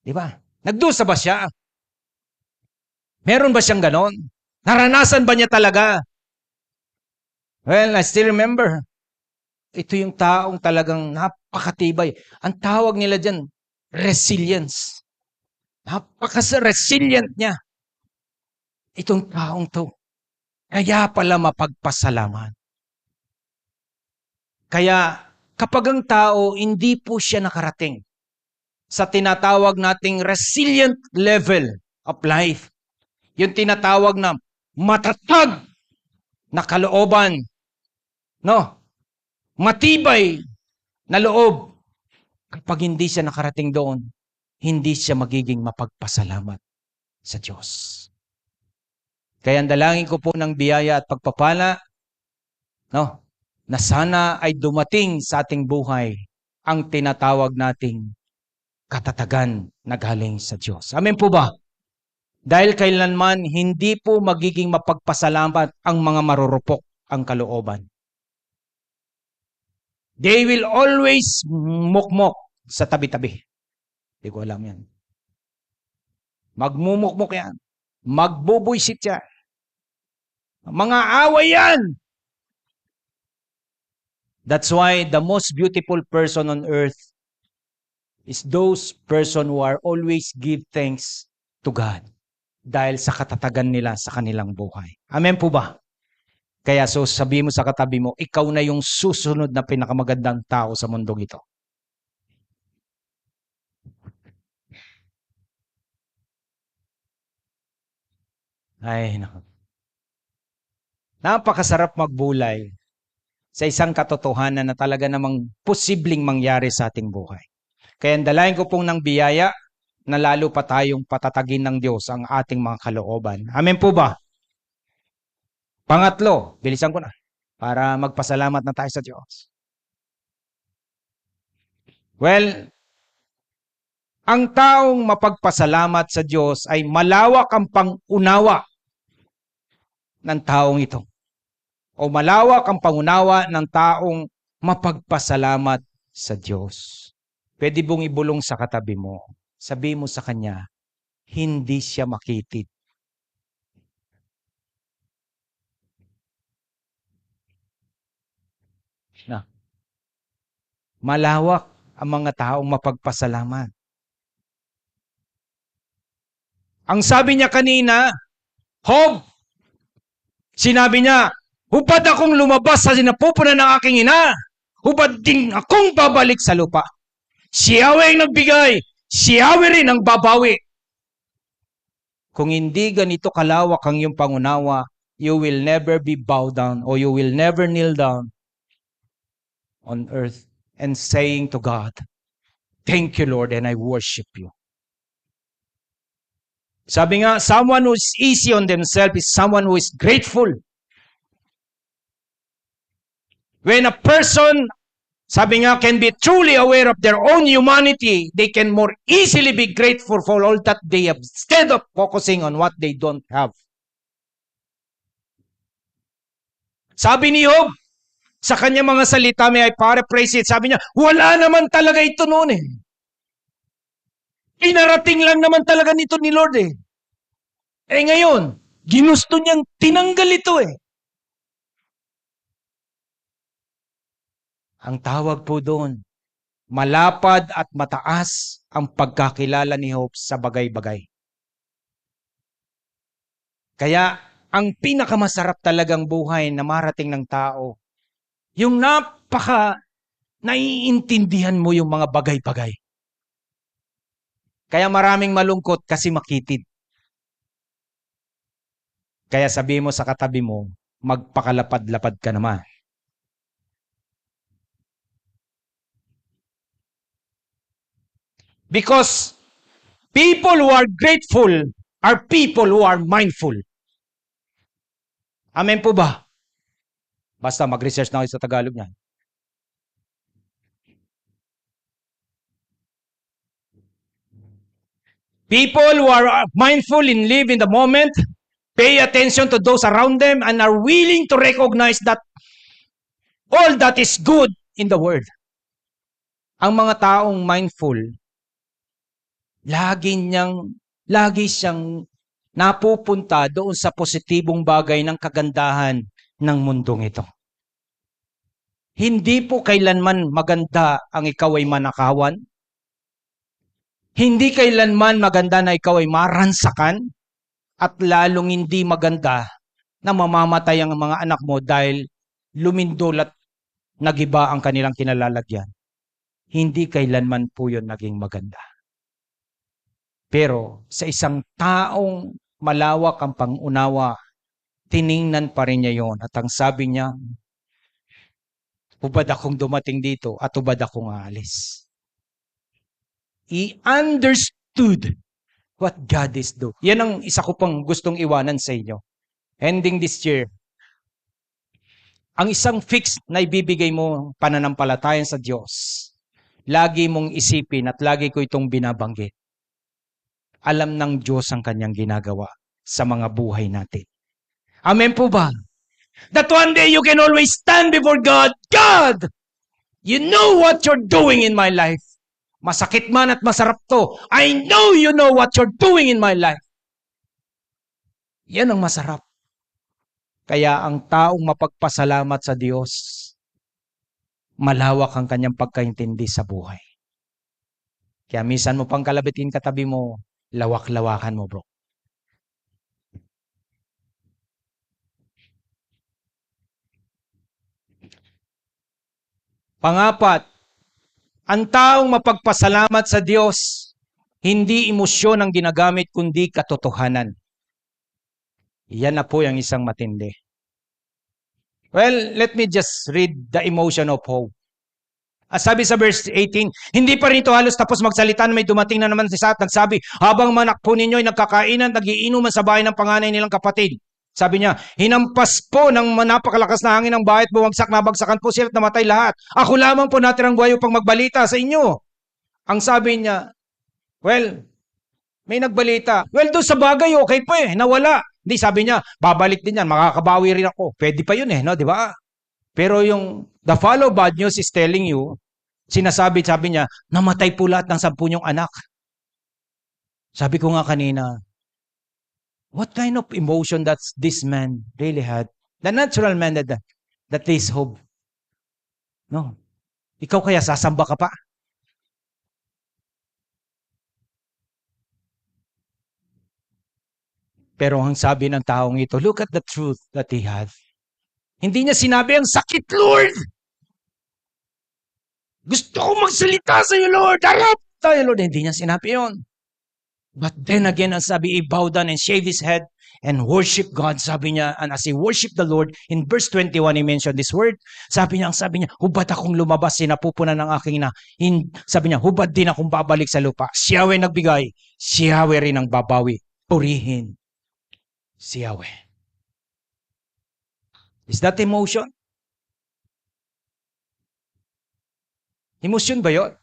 Diba? Nagdusa ba siya? Meron ba siyang ganon? Naranasan ba niya talaga? Well, I still remember. Ito yung taong talagang napakatibay. Ang tawag nila dyan, resilience. Napaka-resilient niya. Itong taong to. Kaya pala mapagpasalamat. Kaya kapag ang tao hindi po siya nakarating sa tinatawag nating resilient level of life, yung tinatawag na matatag na kalooban, no? Matibay na loob. Kapag hindi siya nakarating doon, hindi siya magiging mapagpasalamat sa Diyos. Kaya ang dalangin ko po ng biyaya at pagpapala, no, na sana ay dumating sa ating buhay ang tinatawag nating katatagan na galing sa Diyos. Amen po ba? Dahil kailanman hindi po magiging mapagpasalamat ang mga marurupok ang kalooban. They will always mukmok sa tabi-tabi. Hindi ko alam yan. Magmumukmok yan. Magbubuisit yan. Mga away yan. That's why the most beautiful person on earth is those person who are always give thanks to God dahil sa katatagan nila sa kanilang buhay. Amen po ba? Kaya so sabi mo sa katabi mo, ikaw na yung susunod na pinakamagandang tao sa mundong ito. Ay, naku. Napakasarap magbulay sa isang katotohanan na talaga namang posibleng mangyari sa ating buhay. Kaya dalayan ko pong ng biyaya na lalo pa tayong patatagin ng Diyos ang ating mga kalooban. Amen po ba? Pangatlo, bilisan ko na para magpasalamat na tayo sa Diyos. Well, ang taong mapagpasalamat sa Diyos ay malawak ang pangunawa ng taong ito. O malawak ang pangunawa ng taong mapagpasalamat sa Diyos. Pwede bong ibulong sa katabi mo. Sabi mo sa kanya, hindi siya makitid. Na, malawak ang mga taong mapagpasalamat. Ang sabi niya kanina, Hob, sinabi niya, hubad akong lumabas sa sinapupunan ng aking ina. Hubad din akong babalik sa lupa. Si Yahweh ang nagbigay, si Yahweh rin ang babawi. Kung hindi ganito kalawak ang iyong pangunawa, you will never be bowed down or you will never kneel down on earth and saying to God, thank you, Lord, and I worship you. Sabi nga, someone who is easy on themselves is someone who is grateful. When a person, sabi nga, can be truly aware of their own humanity, they can more easily be grateful for all that they have instead of focusing on what they don't have. Sabi ni Job, sa kanya mga salita, may I paraphrase it, sabi niya, wala naman talaga ito noon eh. Inarating lang naman talaga nito ni Lord eh. Eh ngayon, ginusto niyang tinanggal ito eh. Ang tawag po doon, malapad at mataas ang pagkakilala ni Job sa bagay-bagay. Kaya, ang pinakamasarap talagang buhay na marating ng tao, yung naiintindihan mo yung mga bagay-bagay. Kaya maraming malungkot kasi makitid. Kaya sabi mo sa katabi mo, magpakalapad-lapad ka naman. Because people who are grateful are people who are mindful. Amen po ba? Basta mag-research na kayo sa Tagalog niyan. People who are mindful and live in the moment, pay attention to those around them, and are willing to recognize that all that is good in the world. Ang mga taong mindful, lagi siyang napupunta doon sa positibong bagay ng kagandahan ng mundong ito. Hindi po kailanman maganda ang ikaw ay manakawan. Hindi kailanman maganda na ikaw ay maransakan. At lalong hindi maganda na mamamatay ang mga anak mo dahil lumindol at nagiba ang kanilang kinalalagyan. Hindi kailanman po yun naging maganda. Pero sa isang taong malawak ang pangunawa, tiningnan pa rin niya yon. At ang sabi niya, hubad akong dumating dito at hubad akong aalis. He understood what God is doing. Yan ang isa ko pang gustong iwanan sa inyo. Ending this year, ang isang fix na ibibigay mo pananampalatayan sa Diyos, lagi mong isipin at lagi ko itong binabanggit. alam ng Diyos ang kanyang ginagawa sa mga buhay natin. Amen po ba? That one day you can always stand before God. God, you know what you're doing in my life. Masakit man at masarap to. I know you know what you're doing in my life. Yan ang masarap. Kaya ang taong mapagpasalamat sa Diyos, malawak ang kanyang pagkaintindi sa buhay. Kaya minsan mo pang kalabitin katabi mo, lawak-lawakan mo, bro. Pangapat, ang taong mapagpasalamat sa Diyos, hindi emosyon ang ginagamit kundi katotohanan. Yan na po yung isang matindi. Well, let me just read the emotion of hope. Sabi sa verse 18, hindi pa rin ito halos tapos magsalita na may dumating na naman si Sat, nagsabi, habang manak po ninyo ay nagkakainan, nagiinuman sa bahay ng panganay nilang kapatid. Sabi niya, hinampas po ng napakalakas na hangin ng bahay at bumagsak, nabagsakan po sila at namatay lahat. Ako lamang po natirang buhay upang magbalita sa inyo. Ang sabi niya, well, may nagbalita. Well, doon sa bagay, okay pa nawala. Hindi, sabi niya, babalik din yan, makakabawi rin ako. Pwede pa yun no, di ba? Pero yung the follow bad news is telling you, sabi niya, namatay po lahat ng 10 niyong anak. Sabi ko nga kanina, what kind of emotion that this man really had? The natural man that is hope. No. Ikaw kaya sasamba ka pa? Pero ang sabi ng taong ito, look at the truth that he had. Hindi niya sinabi, ang sakit, Lord! Gusto ko magsalita sa iyo, Lord! Harap tayo, Lord! Hindi niya sinabi yun. But then again, ang sabi, he bowed down and shaved his head and worship God. Sabi niya, and as he worship the Lord, in verse 21, he mentioned this word. Sabi niya, hubad akong lumabas, sinapupunan ng aking ina. Sabi niya, hubad din akong babalik sa lupa. Si Yahweh nagbigay, si Yahweh rin ang babawi. Purihin si Yahweh. Is that emotion? Emotion ba yun?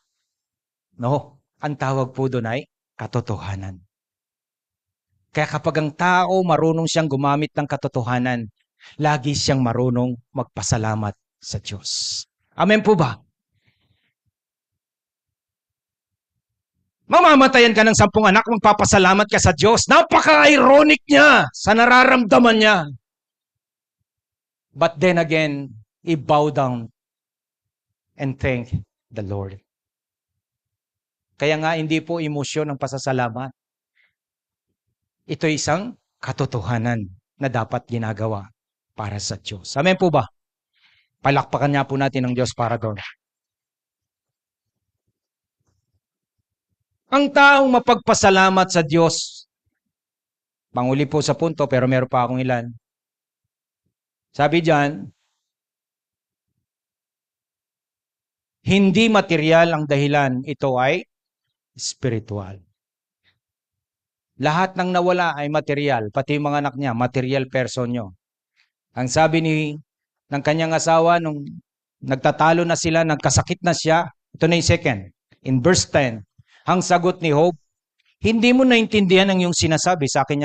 No. Ang tawag po doon ay katotohanan. Kaya kapag ang tao marunong siyang gumamit ng katotohanan, lagi siyang marunong magpasalamat sa Diyos. Amen po ba? Mamamatayan ka ng 10 anak, magpapasalamat ka sa Diyos. Napaka-ironic niya sa nararamdaman niya. But then again, he bow down and thank the Lord. Kaya nga hindi po emosyon ang pasasalamat. Ito isang katotohanan na dapat ginagawa para sa Diyos. Amen po ba? Palakpakan niya po natin ang Diyos para doon. Ang taong mapagpasalamat sa Diyos, panguli po sa punto pero meron pa akong ilan. Sabi diyan, hindi material ang dahilan, ito ay spiritual. Lahat ng nawala ay material, pati yung mga anak niya, material person nyo. Ang sabi ng kanyang asawa, nung nagtatalo na sila, nagkasakit na siya, ito na yung second, in verse 10, ang sagot ni Job, hindi mo naintindihan ang yung sinasabi sabi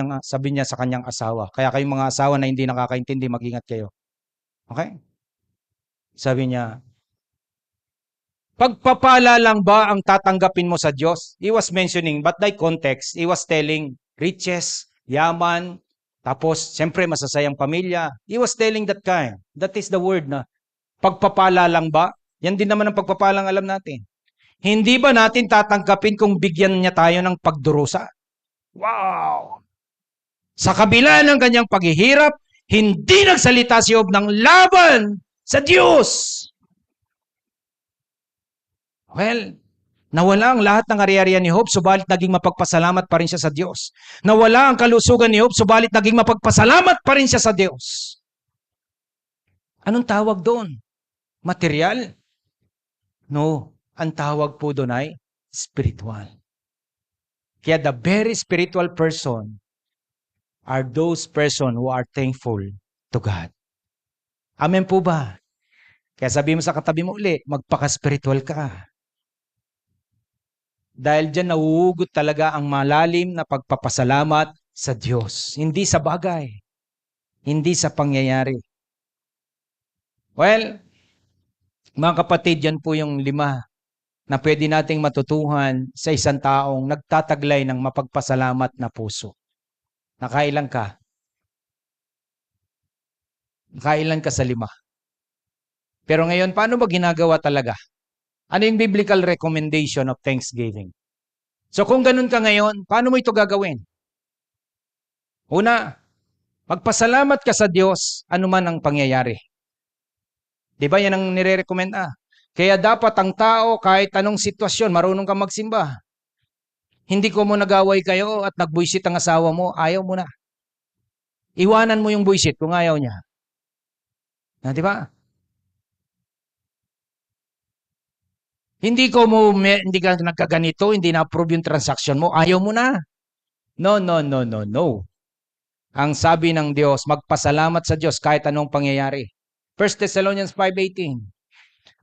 niya sa kanyang asawa. Kaya kayong mga asawa na hindi nakakaintindi, mag-ingat kayo. Okay? Sabi niya, pagpapala lang ba ang tatanggapin mo sa Diyos? He was mentioning, but by context, he was telling riches, yaman, tapos siyempre masasayang pamilya. He was telling that kind. That is the word na pagpapala lang ba? Yan din naman ang pagpapalang alam natin. Hindi ba natin tatanggapin kung bigyan niya tayo ng pagdurusa? Wow! Sa kabila ng kanyang paghihirap, hindi nagsalita si Job ng laban sa Diyos. Well, nawala ang lahat ng ari-arian ni Job, subalit naging mapagpasalamat pa rin siya sa Diyos. Nawala ang kalusugan ni Job, subalit naging mapagpasalamat pa rin siya sa Diyos. Anong tawag doon? Material? No. Ang tawag po doon ay spiritual. Kaya the very spiritual person are those person who are thankful to God. Amen po ba? Kaya sabi mo sa katabi mo uli, magpaka-spiritual ka. Dahil diyan nauugot talaga ang malalim na pagpapasalamat sa Diyos. Hindi sa bagay, hindi sa pangyayari. Well, mga kapatid, yan po yung 5 na pwede nating matutuhan sa isang taong nagtataglay ng mapagpasalamat na puso. Nakailan ka? Nakailan ka sa 5? Pero ngayon, paano ba ginagawa talaga? Ano yung biblical recommendation of thanksgiving? So kung ganun ka ngayon, paano mo ito gagawin? Una, magpasalamat ka sa Diyos anuman ang pangyayari. Di ba yan ang nire-recommend? Kaya dapat ang tao kahit anong sitwasyon, marunong kang magsimba. Hindi ko mo nag-away kayo at nagbuisit ang asawa mo, ayaw mo na. Iwanan mo yung buisit kung ayaw niya. Di ba? Hindi hindi ka nagkaganito, hindi na-approve yung transaction mo, ayaw mo na. No, no, no, no, no. Ang sabi ng Diyos, magpasalamat sa Diyos kahit anong pangyayari. 1 Thessalonians 5:18.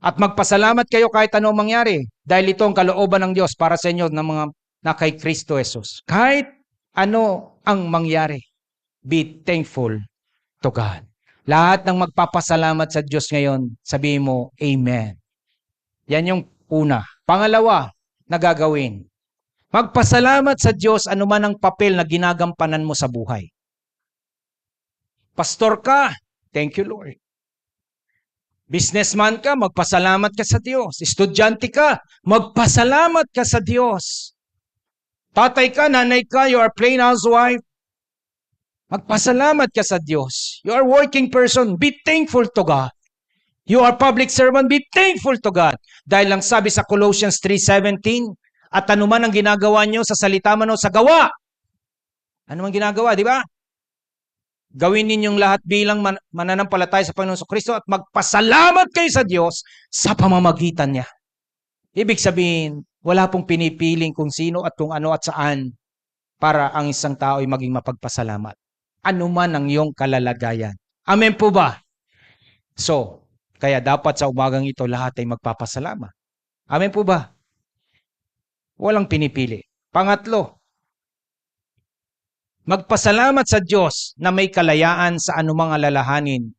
At magpasalamat kayo kahit anong mangyari, dahil ito ang kalooban ng Diyos para sa inyo ng mga na kay Kristo Jesus. Kahit ano ang mangyari, be thankful to God. Lahat ng magpapasalamat sa Diyos ngayon, sabihin mo, Amen. Yan yung una. Pangalawa na gagawin, magpasalamat sa Diyos anuman ang papel na ginagampanan mo sa buhay. Pastor ka, thank you Lord. Businessman ka, magpasalamat ka sa Diyos. Estudyante ka, magpasalamat ka sa Diyos. Tatay ka, nanay ka, you are plain housewife, magpasalamat ka sa Diyos. You are working person, be thankful to God. You are public servant, be thankful to God. Dahil lang sabi sa Colossians 3:17, at anuman ang ginagawa nyo sa salita man o sa gawa. Anuman ginagawa, di ba? Gawin ninyong lahat bilang mananampalataya sa Panginoon Kristo at magpasalamat kayo sa Diyos sa pamamagitan niya. Ibig sabihin, wala pong pinipiling kung sino at kung ano at saan para ang isang tao ay maging mapagpasalamat. Anuman ang iyong kalalagayan. Amen po ba? So, kaya dapat sa umagang ito lahat ay magpapasalamat. Amen po ba? Walang pinipili. Pangatlo, magpasalamat sa Diyos na may kalayaan sa anumang alalahanin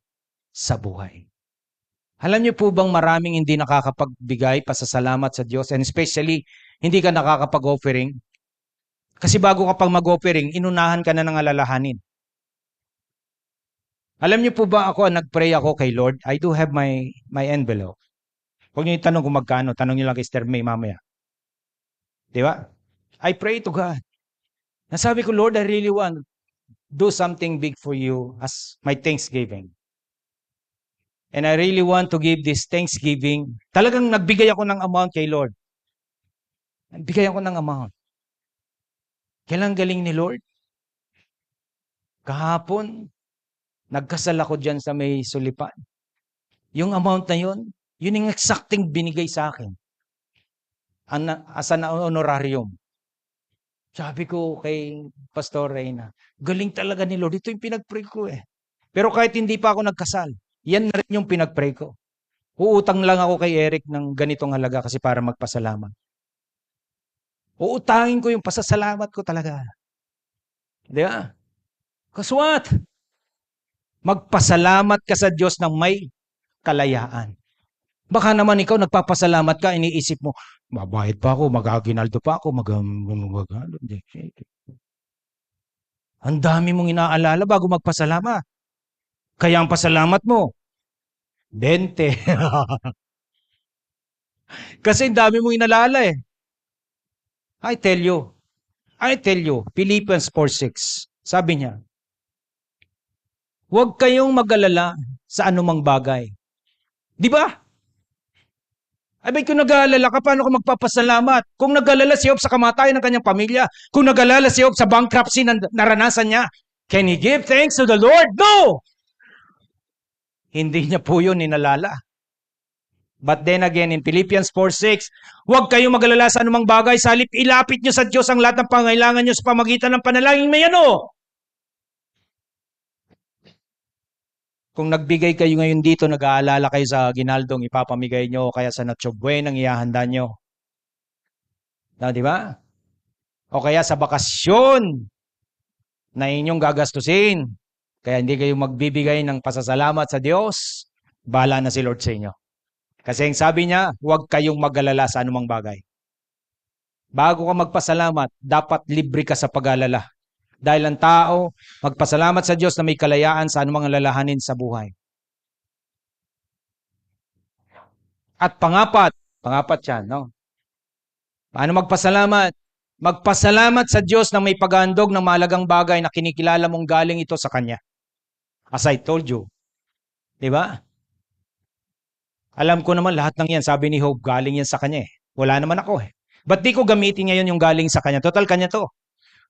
sa buhay. Alam niyo po bang maraming hindi nakakapagbigay pasasalamat sa Diyos, and especially hindi ka nakakapag-offering? Kasi bago ka pang mag-offering, inunahan ka na ng alalahanin. Alam niyo po ba nag-pray ako kay Lord? I do have my envelope. Huwag niyo itanong kung magkano, tanong niyo lang kay Sister May mamaya. Di ba? I pray to God. Nasabi ko, Lord, I really want to do something big for you as my thanksgiving. And I really want to give this thanksgiving. Talagang nagbigay ako ng amount kay Lord. Nagbigay ako ng amount. Kailan galing ni Lord? Kahapon, nagkasal ako dyan sa may sulipan. Yung amount na yun yung exacting binigay sa akin. As an honorarium. Sabi ko kay Pastor Reyna, galing talaga ni Lord. Ito yung pinag-pray ko eh. Pero kahit hindi pa ako nagkasal, yan na rin yung pinag-pray ko. Uutang lang ako kay Eric ng ganitong halaga kasi para magpasalamat. Uutangin ko yung pasasalamat ko talaga. Di ba? Because what? Magpasalamat ka sa Diyos ng may kalayaan. Baka naman ikaw nagpapasalamat ka, iniisip mo, mabayad pa ako, magaginaldo pa ako, ang dami mong inaalala bago magpasalamat. Kaya ang pasalamat mo, 20. Kasi ang dami mong inaalala eh. I tell you, Philippians 4:6, sabi niya, huwag kayong mag-alala sa anumang bagay. Di ba? Ay, kung nag-aalala ka, paano ka magpapasalamat? Kung nag-aalala si Job sa kamatayan ng kanyang pamilya, kung nag-aalala si Job sa bankruptcy na naranasan niya, can he give thanks to the Lord? No! Hindi niya po yun inalala. But then again, in Philippians 4:6, huwag kayong mag-alala sa anumang bagay, sa halip ilapit niyo sa Diyos ang lahat ng pangailangan niyo sa pamagitan ng panalangin may ano. Kung nagbigay kayo ngayon dito, nag-aalala kayo sa ginaldong ipapamigay nyo, kaya sa Noche Buena ang ihahanda nyo. Na, di ba? O kaya sa bakasyon na inyong gagastusin. Kaya hindi kayo magbibigay ng pasasalamat sa Diyos, bahala na si Lord sa inyo. Kasi ang sabi niya, huwag kayong mag-alala sa anumang bagay. Bago ka magpasalamat, dapat libre ka sa pag-alala. Dahil ang tao, magpasalamat sa Diyos na may kalayaan sa anumang alalahanin sa buhay. At pangapat yan, no? Paano magpasalamat? Magpasalamat sa Diyos na may pag-aandog ng mahalagang bagay na kinikilala mong galing ito sa Kanya. As I told you. Di ba? Alam ko naman lahat ng yan, sabi ni Job, galing yan sa Kanya eh. Wala naman ako eh. Ba't di ko gamitin ngayon yung galing sa Kanya? Total, Kanya to.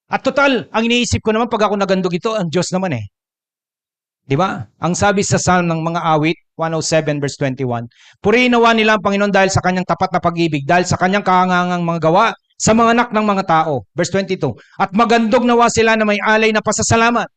At total, ang iniisip ko naman pag ako nagandog ito, ang Diyos naman eh. Di ba? Ang sabi sa Psalm ng mga awit, 107 verse 21, purihin nawa nila ang Panginoon dahil sa kanyang tapat na pag-ibig, dahil sa kanyang kahangangang mga gawa sa mga anak ng mga tao. Verse 22, at magandog nawa sila na may alay na pasasalamat.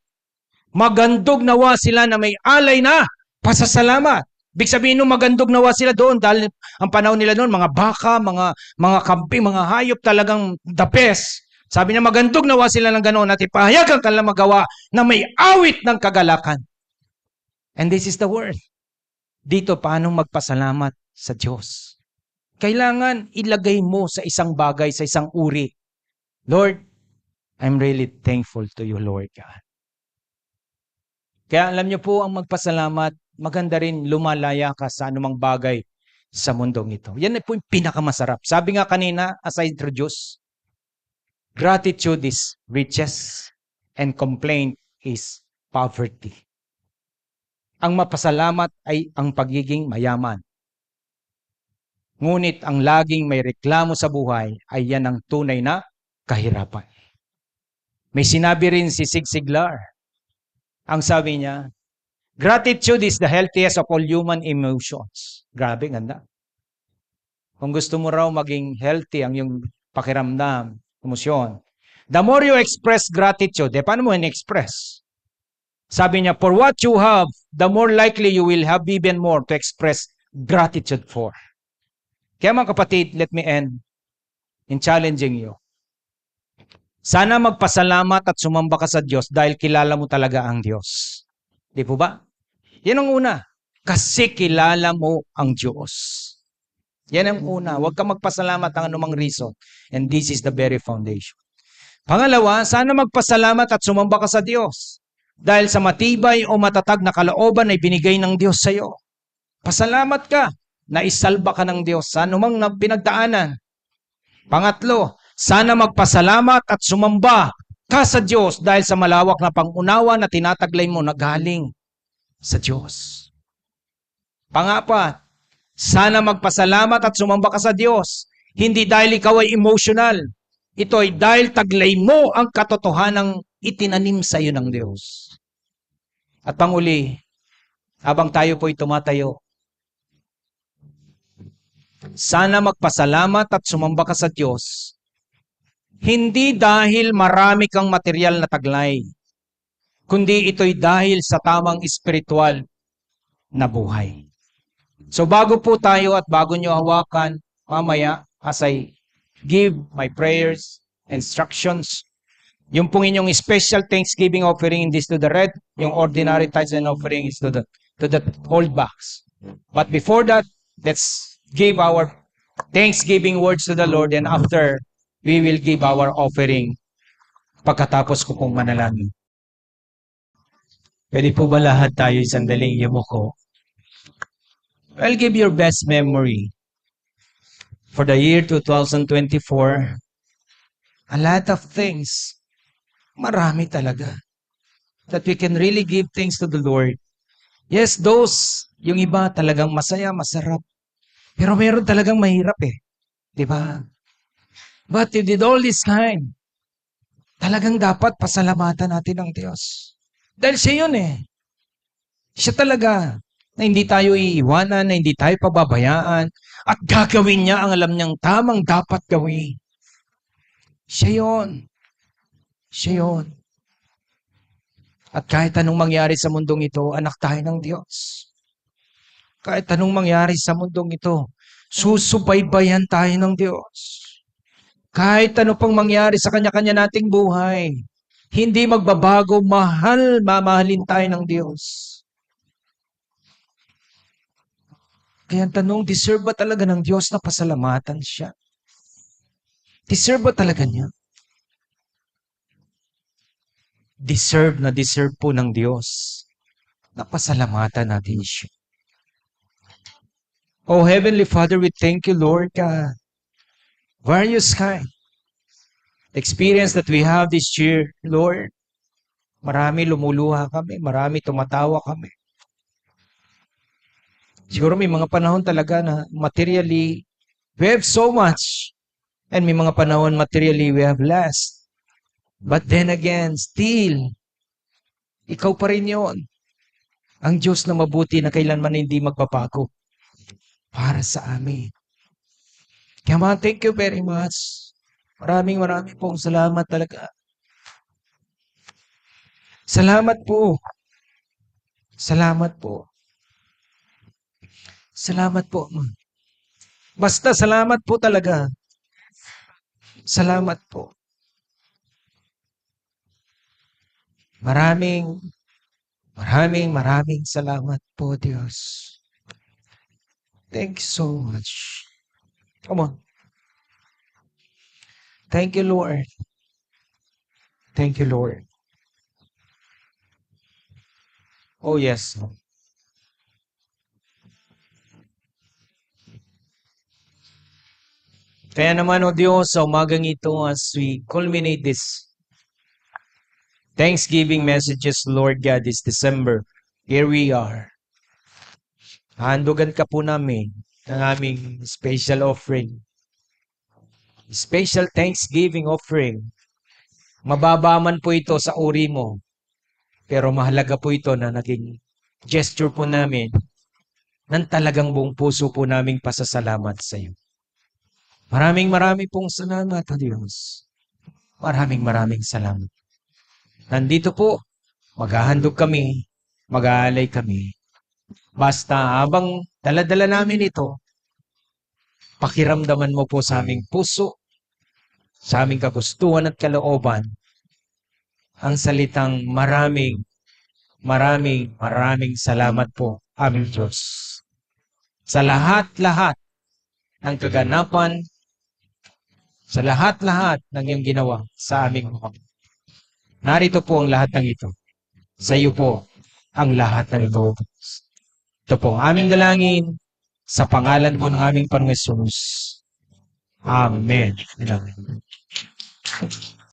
Magandog nawa sila na may alay na pasasalamat. Big sabihin nung magandog nawa sila doon dahil ang panahon nila doon, mga baka, mga kampi, mga hayop talagang the best. Sabi niya, magandog nawa sila ng ganoon at ipahayagan kanilang magawa na may awit ng kagalakan. And this is the word. Dito, paano magpasalamat sa Diyos? Kailangan ilagay mo sa isang bagay, sa isang uri. Lord, I'm really thankful to you, Lord God. Kaya alam niyo po, ang magpasalamat, maganda rin lumalaya ka sa anumang bagay sa mundong ito. Yan po yung pinakamasarap. Sabi nga kanina, as I introduce, gratitude is riches and complaint is poverty. Ang mapasalamat ay ang pagiging mayaman. Ngunit ang laging may reklamo sa buhay ay yan ang tunay na kahirapan. May sinabi rin si Zig Ziglar. Ang sabi niya, gratitude is the healthiest of all human emotions. Grabe, ganda. Kung gusto mo raw maging healthy ang yung pakiramdam, emosyon, the more you express gratitude, paano mo in-express? Sabi niya, for what you have, the more likely you will have even more to express gratitude for. Kaya mga kapatid, let me end in challenging you. Sana magpasalamat at sumamba ka sa Diyos dahil kilala mo talaga ang Diyos. Di po ba? Yan ang una. Kasi kilala mo ang Diyos. Yan ang una. Huwag ka magpasalamat ang anumang reason. And this is the very foundation. Pangalawa, sana magpasalamat at sumamba ka sa Diyos. Dahil sa matibay o matatag na kalooban ay binigay ng Diyos sa iyo. Pasalamat ka na isalba ka ng Diyos sa anumang pinagdaanan. Pangatlo, sana magpasalamat at sumamba ka sa Diyos dahil sa malawak na pangunawa na tinataglay mo na galing sa Diyos. Pangapat, sana magpasalamat at sumamba ka sa Diyos, hindi dahil ikaw ay emotional. Ito ay dahil taglay mo ang katotohanang itinanim sa iyo ng Diyos. At panguli, habang tayo po'y tumatayo, sana magpasalamat at sumamba ka sa Diyos, hindi dahil marami kang material na taglay, kundi ito'y dahil sa tamang espiritual na buhay. So bago po tayo at bago nyo hawakan, mamaya, as I give my prayers, instructions, yung pong inyong special thanksgiving offering in this to the red, yung ordinary tithes and offering is to the old box. But before that, let's give our thanksgiving words to the Lord, and after, we will give our offering pagkatapos ko pong manalangin. Pwede po ba lahat tayo sandaling yumuko? I'll give your best memory for the year 2024. A lot of things. Marami talaga. That we can really give thanks to the Lord. Yes, those, yung iba talagang masaya, masarap. Pero meron talagang mahirap eh. Diba? But you did all this time. Talagang dapat pasalamatan natin ang Diyos. Dahil siya yun eh. Siya talaga. Na hindi tayo iiwanan, na hindi tayo pababayaan. At gagawin niya ang alam niyang tamang dapat gawin. Siya yun. Siya yun. At kahit anong mangyari sa mundong ito, anak tayo ng Diyos. Kahit anong mangyari sa mundong ito, susubaybayan tayo ng Diyos. Kahit ano pang mangyari sa kanya-kanya nating buhay, hindi magbabago, mamahalin tayo ng Diyos. Kaya ang tanong, deserve ba talaga ng Diyos na pasalamatan siya? Deserve ba talaga niya? Deserve po ng Diyos na pasalamatan natin siya. Oh Heavenly Father, we thank you, Lord God. Various kind experience that we have this year, Lord. Marami lumuluha kami, marami tumatawa kami. Siguro may mga panahon talaga na materially, we have so much. And may mga panahon materially we have less. But then again, still, ikaw pa rin yun. Ang Diyos na mabuti na kailanman hindi magbabago para sa amin. Kaya mga thank you very much. Maraming pong salamat talaga. Salamat po. Salamat po. Salamat po. Basta salamat po talaga. Salamat po. Maraming salamat po, Diyos. Thank you so much. Come on. Thank you, Lord. Thank you, Lord. Oh, yes. Kaya naman, O Diyos, sa umagang ito, as we culminate this Thanksgiving messages, Lord God, this December, here we are. Handugan ka po namin ng aming special offering. Special Thanksgiving offering. Mababa man po ito sa uri mo, pero mahalaga po ito na naging gesture po namin ng talagang buong puso po naming pasasalamat sa iyo. Maraming pong salamat, O Diyos. Maraming salamat. Nandito po, maghahandog kami, mag-aalay kami. Basta habang dala-dala namin ito, pakiramdaman mo po sa aming puso, sa aming kagustuhan at kalooban, ang salitang maraming salamat po, aming Diyos. Sa lahat-lahat ng kaganapan, sa lahat-lahat ng iyong ginawa sa aming mga. Narito po ang lahat ng ito. Sa iyo po ang lahat ng ito. Ito po ang aming dalangin sa pangalan po ng aming Panginoon Jesus. Amen. Amen.